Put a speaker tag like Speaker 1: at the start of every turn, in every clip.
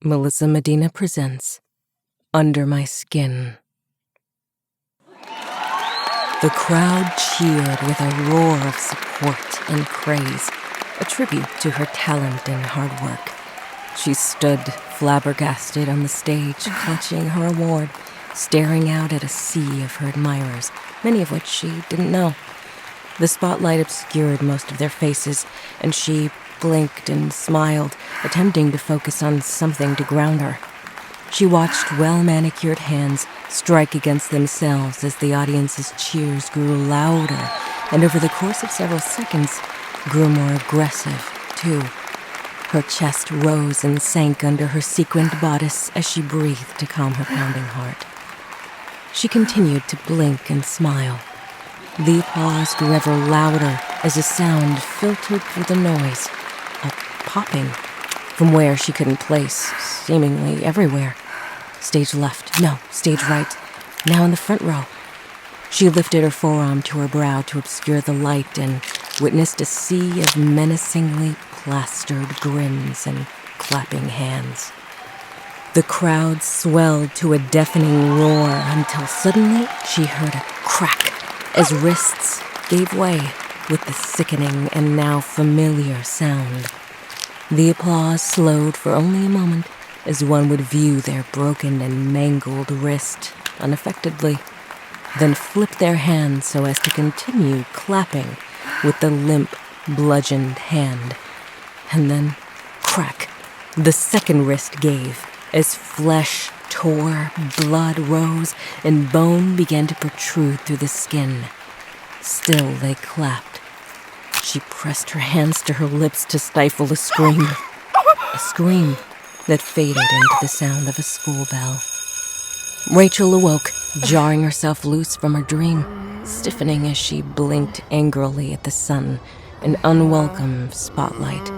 Speaker 1: Melissa Medina presents Under My Skin. The crowd cheered with a roar of support and praise, a tribute to her talent and hard work. She stood flabbergasted on the stage, clutching her award, staring out at a sea of her admirers, many of which she didn't know. The spotlight obscured most of their faces, and she blinked and smiled, attempting to focus on something to ground her. She watched well-manicured hands strike against themselves as the audience's cheers grew louder, and over the course of several seconds, grew more aggressive, too. Her chest rose and sank under her sequined bodice as she breathed to calm her pounding heart. She continued to blink and smile. The applause grew ever louder as a sound filtered through the noise, a popping from where she couldn't place, seemingly everywhere. Stage left, no, stage right, now in the front row. She lifted her forearm to her brow to obscure the light and witnessed a sea of menacingly plastered grins and clapping hands. The crowd swelled to a deafening roar until suddenly she heard a crack as wrists gave way with the sickening and now familiar sound. The applause slowed for only a moment as one would view their broken and mangled wrist unaffectedly, then flip their hands so as to continue clapping with the limp, bludgeoned hand. And then, crack, the second wrist gave as flesh tore, blood rose, and bone began to protrude through the skin. Still they clapped. She pressed her hands to her lips to stifle a scream that faded into the sound of a school bell. Rachel awoke, jarring herself loose from her dream, stiffening as she blinked angrily at the sun, an unwelcome spotlight.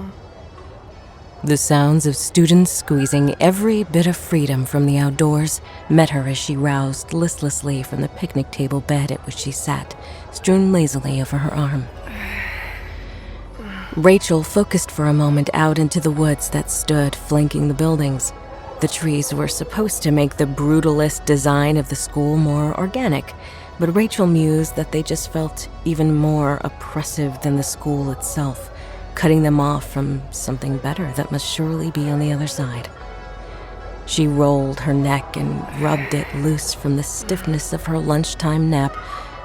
Speaker 1: The sounds of students squeezing every bit of freedom from the outdoors met her as she roused listlessly from the picnic table bed at which she sat, strewn lazily over her arm. Rachel focused for a moment out into the woods that stood flanking the buildings. The trees were supposed to make the brutalist design of the school more organic, but Rachel mused that they just felt even more oppressive than the school itself, cutting them off from something better that must surely be on the other side. She rolled her neck and rubbed it loose from the stiffness of her lunchtime nap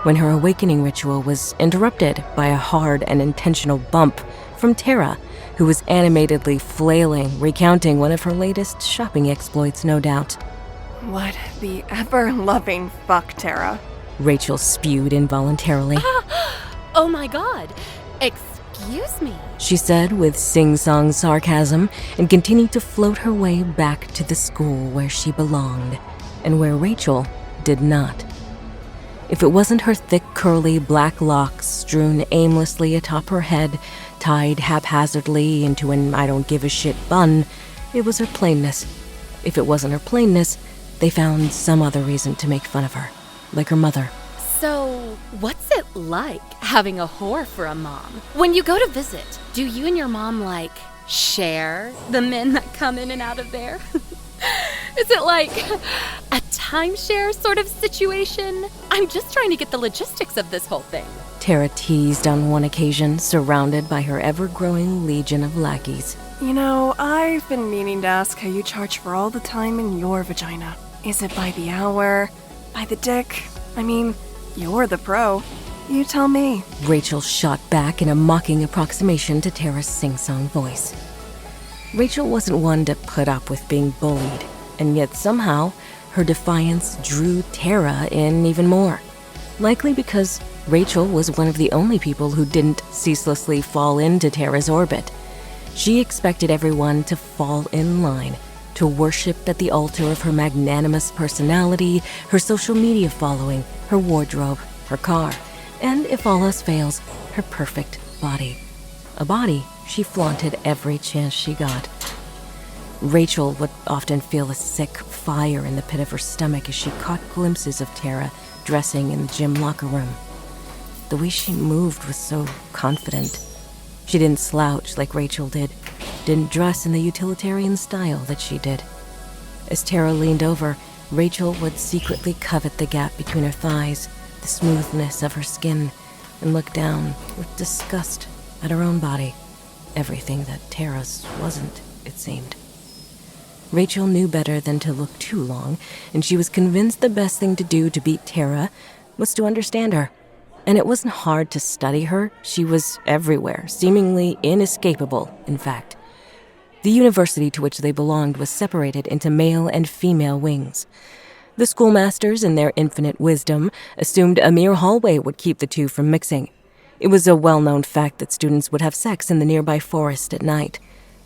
Speaker 1: when her awakening ritual was interrupted by a hard and intentional bump from Tara, who was animatedly flailing, recounting one of her latest shopping exploits, no doubt.
Speaker 2: What the ever-loving fuck, Tara?
Speaker 1: Rachel spewed involuntarily.
Speaker 3: Oh my god! Excuse me,
Speaker 1: she said with sing-song sarcasm, and continued to float her way back to the school where she belonged, and where Rachel did not. If it wasn't her thick, curly black locks strewn aimlessly atop her head, tied haphazardly into an I-don't-give-a-shit bun, it was her plainness. If it wasn't her plainness, they found some other reason to make fun of her, like her mother.
Speaker 3: So, what's it like having a whore for a mom? When you go to visit, do you and your mom, share the men that come in and out of there? Is it like a timeshare sort of situation? I'm just trying to get the logistics of this whole thing.
Speaker 1: Tara teased on one occasion, surrounded by her ever-growing legion of lackeys.
Speaker 2: You know, I've been meaning to ask how you charge for all the time in your vagina. Is it by the hour? By the dick? I mean, you're the pro. You tell me.
Speaker 1: Rachel shot back in a mocking approximation to Tara's sing-song voice. Rachel wasn't one to put up with being bullied, and yet somehow her defiance drew Tara in even more. Likely because Rachel was one of the only people who didn't ceaselessly fall into Tara's orbit. She expected everyone to fall in line, to worship at the altar of her magnanimous personality, her social media following, her wardrobe, her car, and, if all else fails, her perfect body. A body she flaunted every chance she got. Rachel would often feel a sick fire in the pit of her stomach as she caught glimpses of Tara dressing in the gym locker room. The way she moved was so confident. She didn't slouch like Rachel did. didn't dress in the utilitarian style that she did. As Tara leaned over, Rachel would secretly covet the gap between her thighs, the smoothness of her skin, and look down with disgust at her own body. Everything that Tara's wasn't, it seemed. Rachel knew better than to look too long, and she was convinced the best thing to do to beat Tara was to understand her. And it wasn't hard to study her. She was everywhere, seemingly inescapable, in fact. The university to which they belonged was separated into male and female wings. The schoolmasters, in their infinite wisdom, assumed a mere hallway would keep the two from mixing. It was a well-known fact that students would have sex in the nearby forest at night.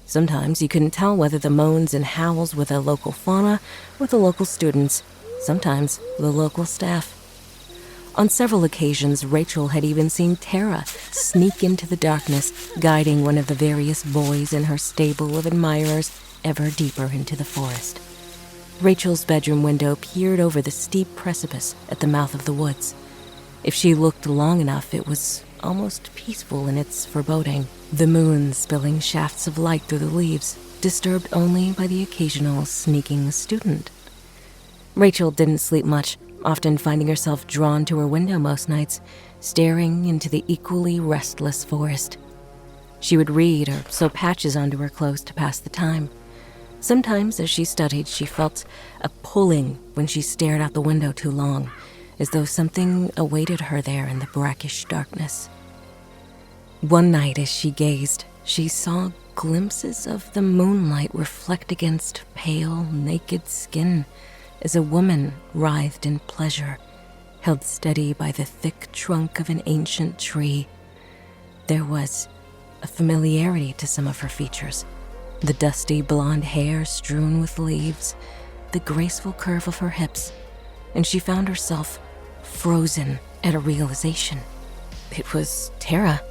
Speaker 1: Sometimes you couldn't tell whether the moans and howls were the local fauna or the local students, sometimes the local staff. On several occasions, Rachel had even seen Tara sneak into the darkness, guiding one of the various boys in her stable of admirers ever deeper into the forest. Rachel's bedroom window peered over the steep precipice at the mouth of the woods. If she looked long enough, it was almost peaceful in its foreboding, the moon spilling shafts of light through the leaves, disturbed only by the occasional sneaking student. Rachel didn't sleep much, often finding herself drawn to her window most nights, staring into the equally restless forest. She would read or sew patches onto her clothes to pass the time. Sometimes, as she studied, she felt a pulling when she stared out the window too long, as though something awaited her there in the brackish darkness. One night, as she gazed, she saw glimpses of the moonlight reflect against pale, naked skin, as a woman writhed in pleasure, held steady by the thick trunk of an ancient tree. There was a familiarity to some of her features, the dusty blonde hair strewn with leaves, the graceful curve of her hips, and she found herself frozen at a realization. It was Tara,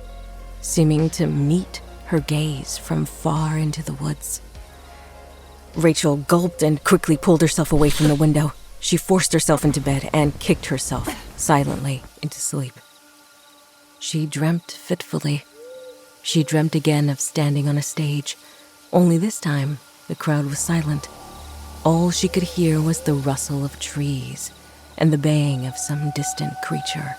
Speaker 1: seeming to meet her gaze from far into the woods. Rachel gulped and quickly pulled herself away from the window. She forced herself into bed and kicked herself silently into sleep. She dreamt fitfully. She dreamt again of standing on a stage, only this time the crowd was silent. All she could hear was the rustle of trees and the baying of some distant creature.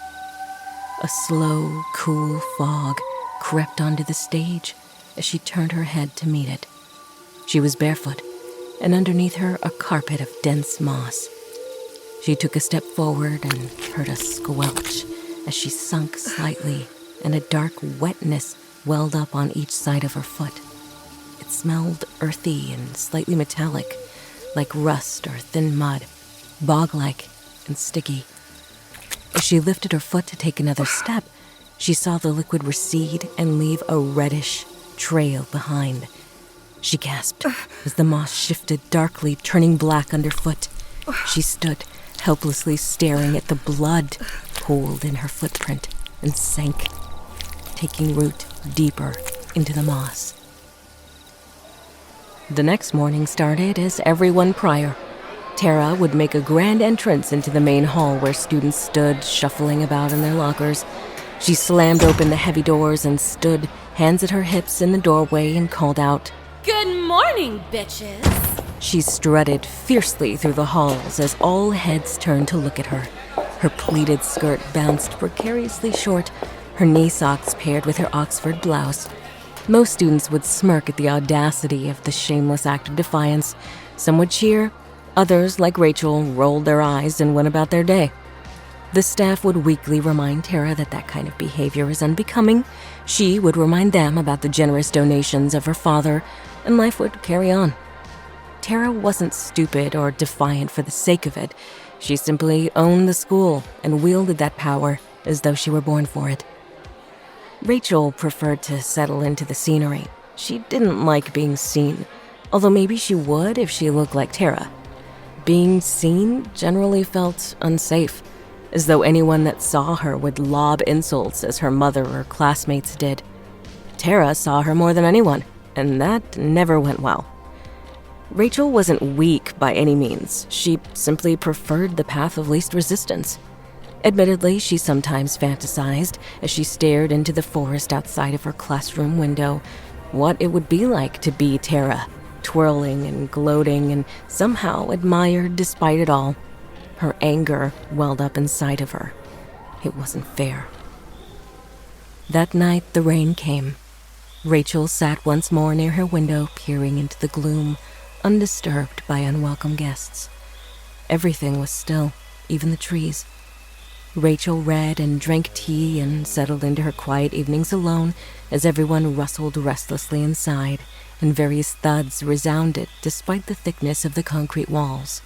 Speaker 1: A slow, cool fog crept onto the stage as she turned her head to meet it. She was barefoot, and underneath her a carpet of dense moss. She took a step forward and heard a squelch as she sunk slightly, and a dark wetness welled up on each side of her foot. It smelled earthy and slightly metallic, like rust or thin mud, bog-like and sticky. As she lifted her foot to take another step, she saw the liquid recede and leave a reddish trail behind. She gasped as the moss shifted darkly, turning black underfoot. She stood, helplessly staring at the blood pooled in her footprint, and sank, taking root deeper into the moss. The next morning started as everyone prior. Tara would make a grand entrance into the main hall where students stood shuffling about in their lockers. She slammed open the heavy doors and stood, hands at her hips in the doorway, and called out,
Speaker 3: Good morning, bitches!
Speaker 1: She strutted fiercely through the halls as all heads turned to look at her. Her pleated skirt bounced precariously short, her knee socks paired with her Oxford blouse. Most students would smirk at the audacity of the shameless act of defiance. Some would cheer. Others, like Rachel, rolled their eyes and went about their day. The staff would weekly remind Tara that that kind of behavior is unbecoming. She would remind them about the generous donations of her father, and life would carry on. Tara wasn't stupid or defiant for the sake of it. She simply owned the school and wielded that power as though she were born for it. Rachel preferred to settle into the scenery. She didn't like being seen, although maybe she would if she looked like Tara. Being seen generally felt unsafe, as though anyone that saw her would lob insults as her mother or classmates did. Tara saw her more than anyone, and that never went well. Rachel wasn't weak by any means. She simply preferred the path of least resistance. Admittedly, she sometimes fantasized as she stared into the forest outside of her classroom window, what it would be like to be Tara, twirling and gloating and somehow admired despite it all. Her anger welled up inside of her. It wasn't fair. That night, the rain came. Rachel sat once more near her window, peering into the gloom, undisturbed by unwelcome guests. Everything was still, even the trees. Rachel read and drank tea and settled into her quiet evenings alone as everyone rustled restlessly inside and various thuds resounded despite the thickness of the concrete walls.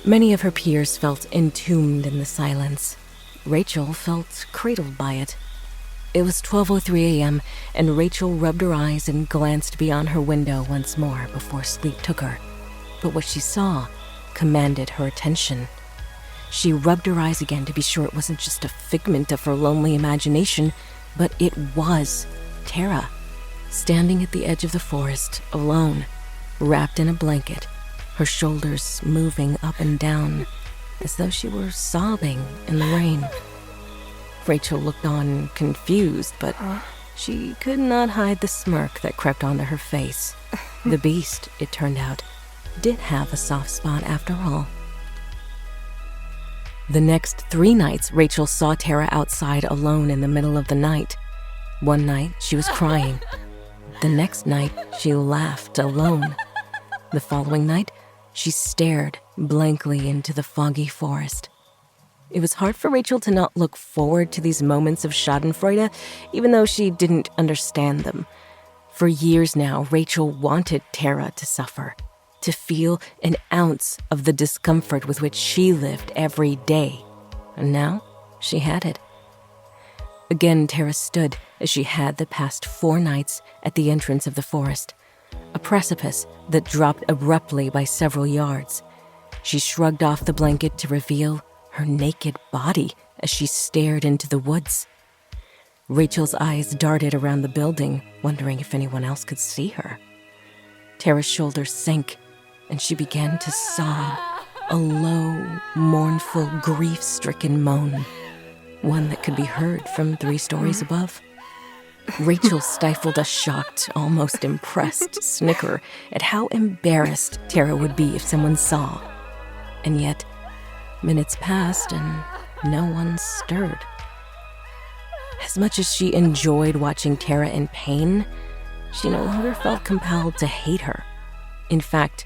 Speaker 1: Many of her peers felt entombed in the silence. Rachel felt cradled by it. It was 12:03 a.m., and Rachel rubbed her eyes and glanced beyond her window once more before sleep took her. But what she saw commanded her attention. She rubbed her eyes again to be sure it wasn't just a figment of her lonely imagination, but it was Tara, standing at the edge of the forest, alone, wrapped in a blanket, her shoulders moving up and down, as though she were sobbing in the rain. Rachel looked on, confused, but she could not hide the smirk that crept onto her face. The beast, it turned out, did have a soft spot after all. The next 3 nights, Rachel saw Tara outside alone in the middle of the night. One night, she was crying. The next night, she laughed alone. The following night, she stared blankly into the foggy forest. It was hard for Rachel to not look forward to these moments of schadenfreude, even though she didn't understand them. For years now, Rachel wanted Tara to suffer, to feel an ounce of the discomfort with which she lived every day. And now, she had it. Again, Tara stood, as she had the past 4 nights, at the entrance of the forest, a precipice that dropped abruptly by several yards. She shrugged off the blanket to reveal her naked body as she stared into the woods. Rachel's eyes darted around the building, wondering if anyone else could see her. Tara's shoulders sank, and she began to sob, a low, mournful, grief-stricken moan, one that could be heard from 3 stories above. Rachel stifled a shocked, almost impressed snicker at how embarrassed Tara would be if someone saw. And yet, minutes passed and no one stirred. As much as she enjoyed watching Tara in pain, she no longer felt compelled to hate her. In fact,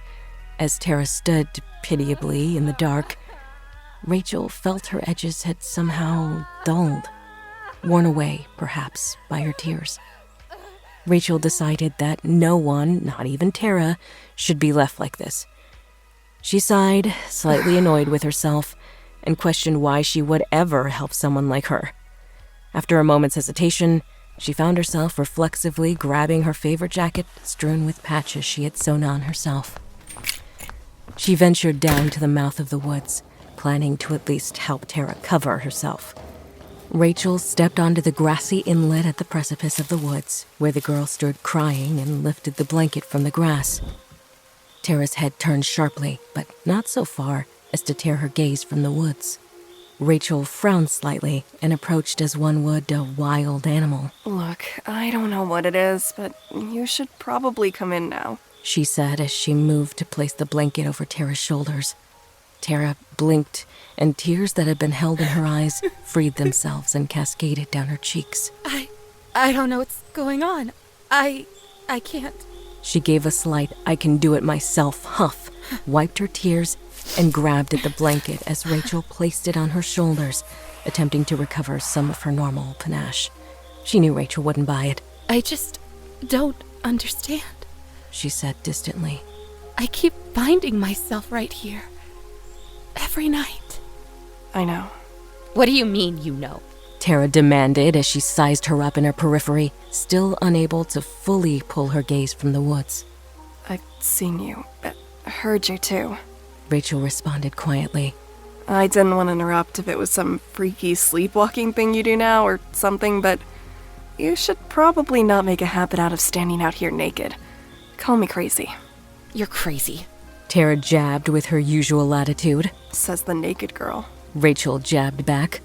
Speaker 1: as Tara stood pitiably in the dark, Rachel felt her edges had somehow dulled, worn away, perhaps, by her tears. Rachel decided that no one, not even Tara, should be left like this. She sighed, slightly annoyed with herself, and questioned why she would ever help someone like her. After a moment's hesitation, she found herself reflexively grabbing her favorite jacket, strewn with patches she had sewn on herself. She ventured down to the mouth of the woods, planning to at least help Tara cover herself. Rachel stepped onto the grassy inlet at the precipice of the woods, where the girl stood crying and lifted the blanket from the grass. Tara's head turned sharply, but not so far as to tear her gaze from the woods. Rachel frowned slightly and approached as one would a wild animal.
Speaker 2: Look, I don't know what it is, but you should probably come in now,
Speaker 1: she said as she moved to place the blanket over Tara's shoulders. Tara blinked, and tears that had been held in her eyes freed themselves and cascaded down her cheeks.
Speaker 3: I don't know what's going on. I can't.
Speaker 1: She gave a slight, I can do it myself huff, wiped her tears, and grabbed at the blanket as Rachel placed it on her shoulders, attempting to recover some of her normal panache. She knew Rachel wouldn't buy it.
Speaker 3: I just don't understand,
Speaker 1: she said distantly.
Speaker 3: I keep finding myself right here. Every night.
Speaker 2: I know.
Speaker 3: What do you mean, you know?
Speaker 1: Tara demanded as she sized her up in her periphery, still unable to fully pull her gaze from the woods.
Speaker 2: I've seen you, heard you too,
Speaker 1: Rachel responded quietly.
Speaker 2: I didn't want to interrupt if it was some freaky sleepwalking thing you do now or something, but you should probably not make a habit out of standing out here naked. Call me crazy.
Speaker 3: You're crazy,
Speaker 1: Tara jabbed with her usual attitude.
Speaker 2: Says the naked girl.
Speaker 1: Rachel jabbed back.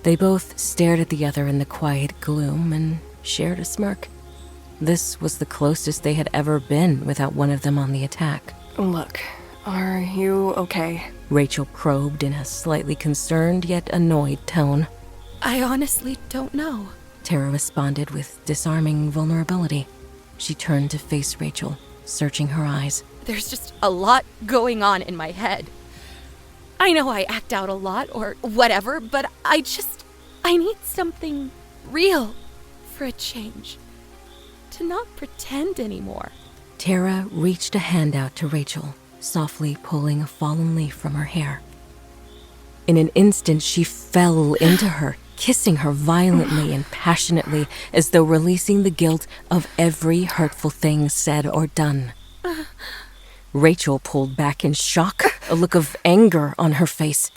Speaker 1: They both stared at the other in the quiet gloom and shared a smirk. This was the closest they had ever been without one of them on the attack.
Speaker 2: Look, are you okay?
Speaker 1: Rachel probed in a slightly concerned yet annoyed tone.
Speaker 3: I honestly don't know.
Speaker 1: Tara responded with disarming vulnerability. She turned to face Rachel, searching her eyes.
Speaker 3: There's just a lot going on in my head. I know I act out a lot or whatever, but I need something real for a change. To not pretend anymore.
Speaker 1: Tara reached a hand out to Rachel, softly pulling a fallen leaf from her hair. In an instant, she fell into her, kissing her violently and passionately, as though releasing the guilt of every hurtful thing said or done. Rachel pulled back in shock, a look of anger on her face.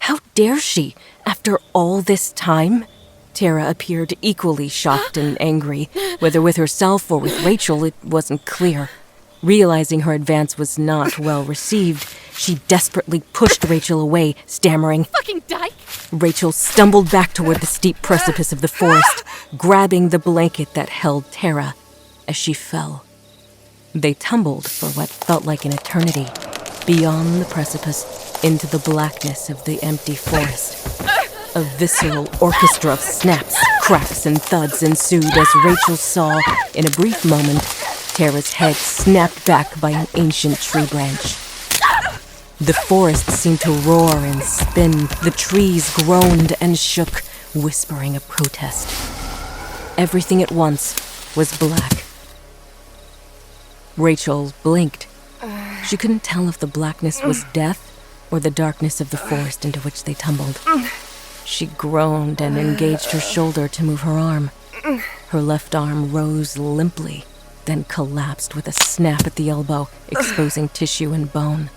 Speaker 1: How dare she, after all this time? Tara appeared equally shocked and angry. Whether with herself or with Rachel, it wasn't clear. Realizing her advance was not well received, she desperately pushed Rachel away, stammering,
Speaker 3: Fucking dyke!
Speaker 1: Rachel stumbled back toward the steep precipice of the forest, grabbing the blanket that held Tara as she fell. They tumbled for what felt like an eternity, beyond the precipice into the blackness of the empty forest. A visceral orchestra of snaps, cracks, and thuds ensued as Rachel saw, in a brief moment, Tara's head snapped back by an ancient tree branch. The forest seemed to roar and spin. The trees groaned and shook, whispering a protest. Everything at once was black. Rachel blinked. She couldn't tell if the blackness was death or the darkness of the forest into which they tumbled. She groaned and engaged her shoulder to move her arm. Her left arm rose limply, then collapsed with a snap at the elbow, exposing tissue and bone.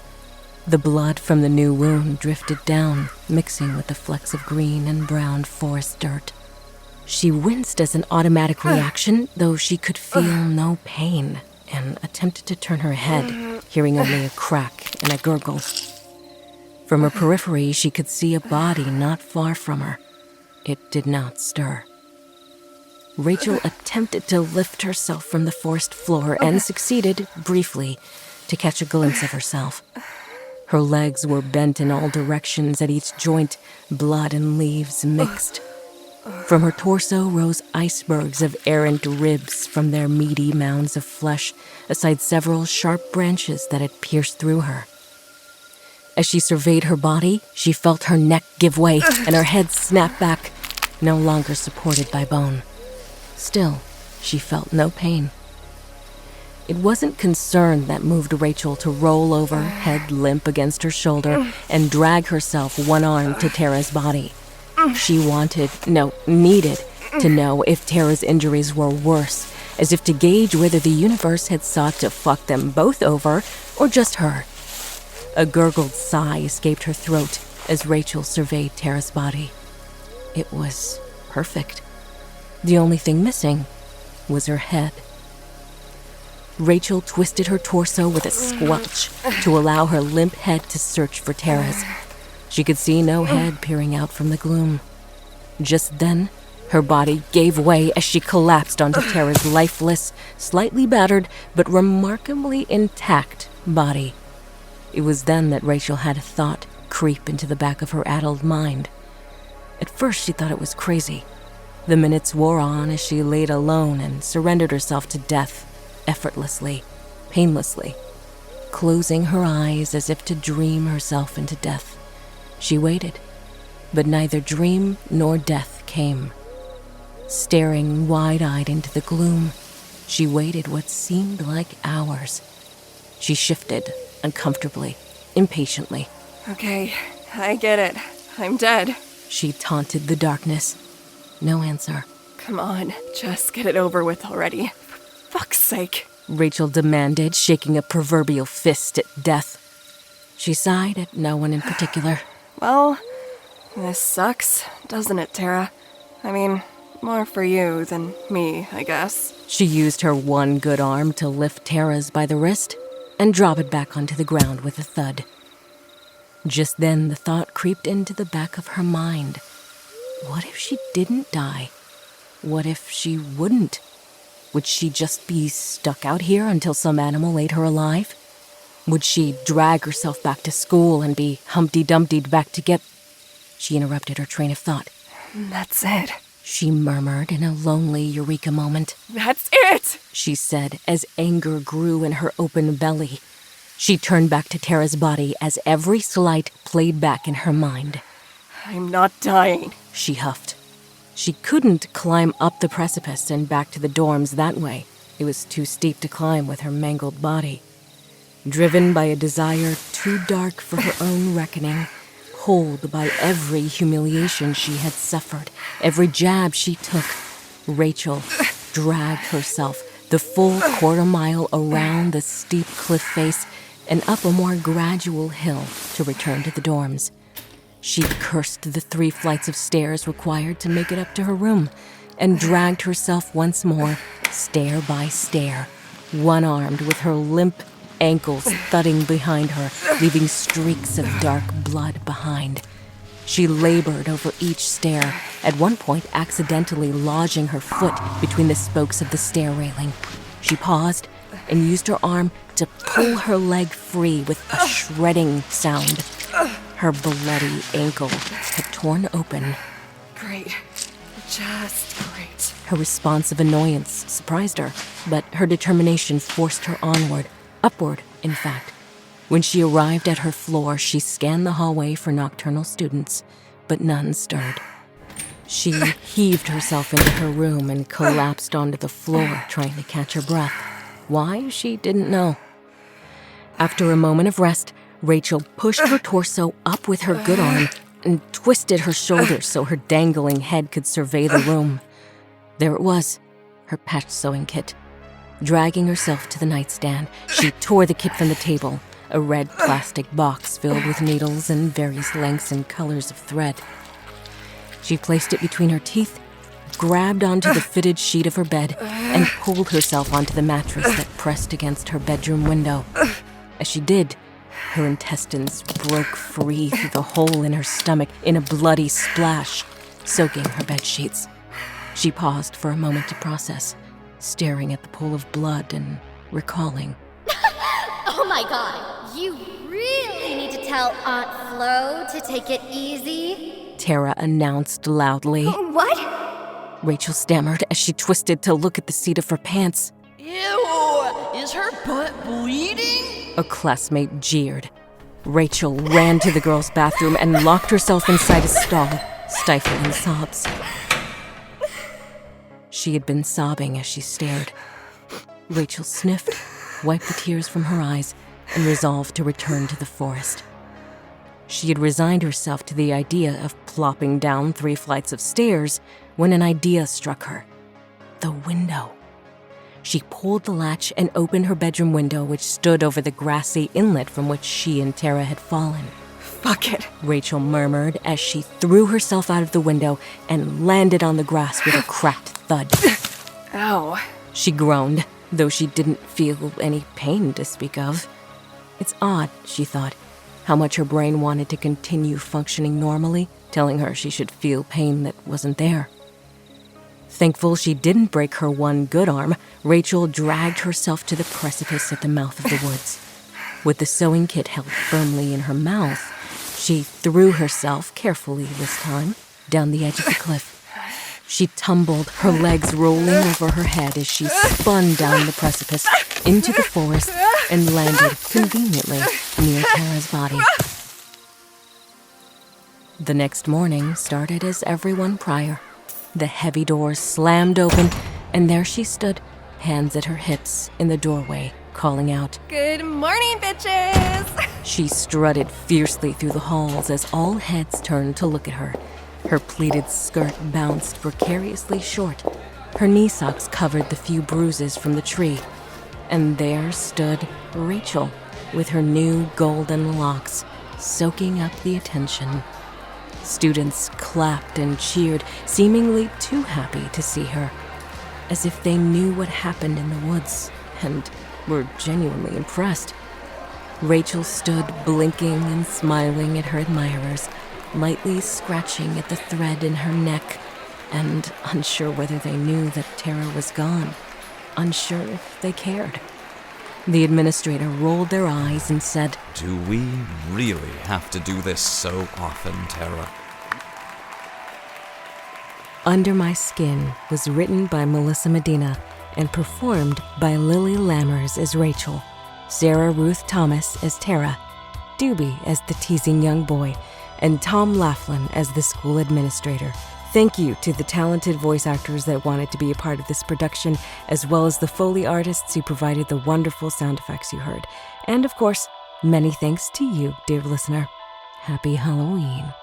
Speaker 1: The blood from the new wound drifted down, mixing with the flecks of green and brown forest dirt. She winced as an automatic reaction, though she could feel no pain, and attempted to turn her head, hearing only a crack and a gurgle. From her periphery, she could see a body not far from her. It did not stir. Rachel attempted to lift herself from the forest floor and succeeded, briefly, to catch a glimpse of herself. Her legs were bent in all directions at each joint, blood and leaves mixed. From her torso rose icebergs of errant ribs from their meaty mounds of flesh, aside several sharp branches that had pierced through her. As she surveyed her body, she felt her neck give way and her head snap back, no longer supported by bone. Still, she felt no pain. It wasn't concern that moved Rachel to roll over, head limp against her shoulder, and drag herself one arm to Tara's body. She needed to know if Tara's injuries were worse, as if to gauge whether the universe had sought to fuck them both over or just her. A gurgled sigh escaped her throat as Rachel surveyed Tara's body. It was perfect. The only thing missing was her head. Rachel twisted her torso with a squelch to allow her limp head to search for Tara's. She could see no head peering out from the gloom. Just then, her body gave way as she collapsed onto Tara's lifeless, slightly battered, but remarkably intact body. It was then that Rachel had a thought creep into the back of her addled mind. At first, she thought it was crazy. The minutes wore on as she laid alone and surrendered herself to death, effortlessly, painlessly, closing her eyes as if to dream herself into death. She waited, but neither dream nor death came. Staring wide-eyed into the gloom, she waited what seemed like hours. She shifted uncomfortably, impatiently.
Speaker 2: Okay, I get it. I'm dead.
Speaker 1: She taunted the darkness. No answer.
Speaker 2: Come on, just get it over with already. For fuck's sake.
Speaker 1: Rachel demanded, shaking a proverbial fist at death. She sighed at no one in particular.
Speaker 2: Well, this sucks, doesn't it, Tara? I mean, more for you than me, I guess.
Speaker 1: She used her one good arm to lift Tara's by the wrist and drop it back onto the ground with a thud. Just then, the thought creeped into the back of her mind. What if she didn't die? What if she wouldn't? Would she just be stuck out here until some animal ate her alive? Would she drag herself back to school and be Humpty Dumpty'd back to get... She interrupted her train of thought.
Speaker 2: That's it.
Speaker 1: She murmured in a lonely eureka moment.
Speaker 2: That's it!
Speaker 1: She said as anger grew in her open belly. She turned back to Tara's body as every slight played back in her mind.
Speaker 2: I'm not dying.
Speaker 1: She huffed. She couldn't climb up the precipice and back to the dorms that way. It was too steep to climb with her mangled body. Driven by a desire too dark for her own reckoning, pulled by every humiliation she had suffered, every jab she took, Rachel dragged herself the full quarter-mile around the steep cliff face and up a more gradual hill to return to the dorms. She cursed the 3 flights of stairs required to make it up to her room and dragged herself once more, stair by stair, one-armed with her limp ankles thudding behind her, leaving streaks of dark blood behind. She labored over each stair, at one point accidentally lodging her foot between the spokes of the stair railing. She paused and used her arm to pull her leg free with a shredding sound. Her bloody ankle had torn open.
Speaker 2: Great. Just great.
Speaker 1: Her response of annoyance surprised her, but her determination forced her onward. Upward, in fact. When she arrived at her floor, she scanned the hallway for nocturnal students, but none stirred. She heaved herself into her room and collapsed onto the floor, trying to catch her breath. Why, she didn't know. After a moment of rest, Rachel pushed her torso up with her good arm and twisted her shoulders so her dangling head could survey the room. There it was, her patch sewing kit. Dragging herself to the nightstand, she tore the kit from the table, a red plastic box filled with needles and various lengths and colors of thread. She placed it between her teeth, grabbed onto the fitted sheet of her bed, and pulled herself onto the mattress that pressed against her bedroom window. As she did, her intestines broke free through the hole in her stomach in a bloody splash, soaking her bed sheets. She paused for a moment to process, staring at the pool of blood and recalling.
Speaker 4: Oh my god, you really need to tell Aunt Flo to take it easy.
Speaker 1: Tara announced loudly.
Speaker 4: What?
Speaker 1: Rachel stammered as she twisted to look at the seat of her pants.
Speaker 5: Ew, is her butt bleeding?
Speaker 1: A classmate jeered. Rachel ran to the girls' bathroom and locked herself inside a stall, stifling sobs. She had been sobbing as she stared. Rachel sniffed, wiped the tears from her eyes, and resolved to return to the forest. She had resigned herself to the idea of plopping down 3 flights of stairs when an idea struck her. The window. She pulled the latch and opened her bedroom window, which stood over the grassy inlet from which she and Tara had fallen.
Speaker 2: Fuck it.
Speaker 1: Rachel murmured as she threw herself out of the window and landed on the grass with a cracked thud.
Speaker 2: Ow.
Speaker 1: She groaned, though she didn't feel any pain to speak of. It's odd, she thought, how much her brain wanted to continue functioning normally, telling her she should feel pain that wasn't there. Thankful she didn't break her one good arm, Rachel dragged herself to the precipice at the mouth of the woods. With the sewing kit held firmly in her mouth, she threw herself, carefully this time, down the edge of the cliff. She tumbled, her legs rolling over her head as she spun down the precipice into the forest and landed conveniently near Tara's body. The next morning started as everyone prior. The heavy doors slammed open, and there she stood, hands at her hips, in the doorway, calling out,
Speaker 2: Good morning, bitches!
Speaker 1: She strutted fiercely through the halls as all heads turned to look at her. Her pleated skirt bounced precariously short. Her knee socks covered the few bruises from the tree. And there stood Rachel, with her new golden locks, soaking up the attention. Students clapped and cheered, seemingly too happy to see her, as if they knew what happened in the woods and were genuinely impressed. Rachel stood blinking and smiling at her admirers, lightly scratching at the thread in her neck, and unsure whether they knew that Tara was gone. unsure if they cared. The administrator rolled their eyes and said,
Speaker 6: Do we really have to do this so often, Tara?
Speaker 1: Under My Skin was written by Melissa Medina and performed by Lily Lammers as Rachel, Sarah Ruth Thomas as Tara, Dewby as the teasing young boy, and Tom Laflin as the school administrator. Thank you to the talented voice actors that wanted to be a part of this production, as well as the Foley artists who provided the wonderful sound effects you heard. And of course, many thanks to you, dear listener. Happy Halloween.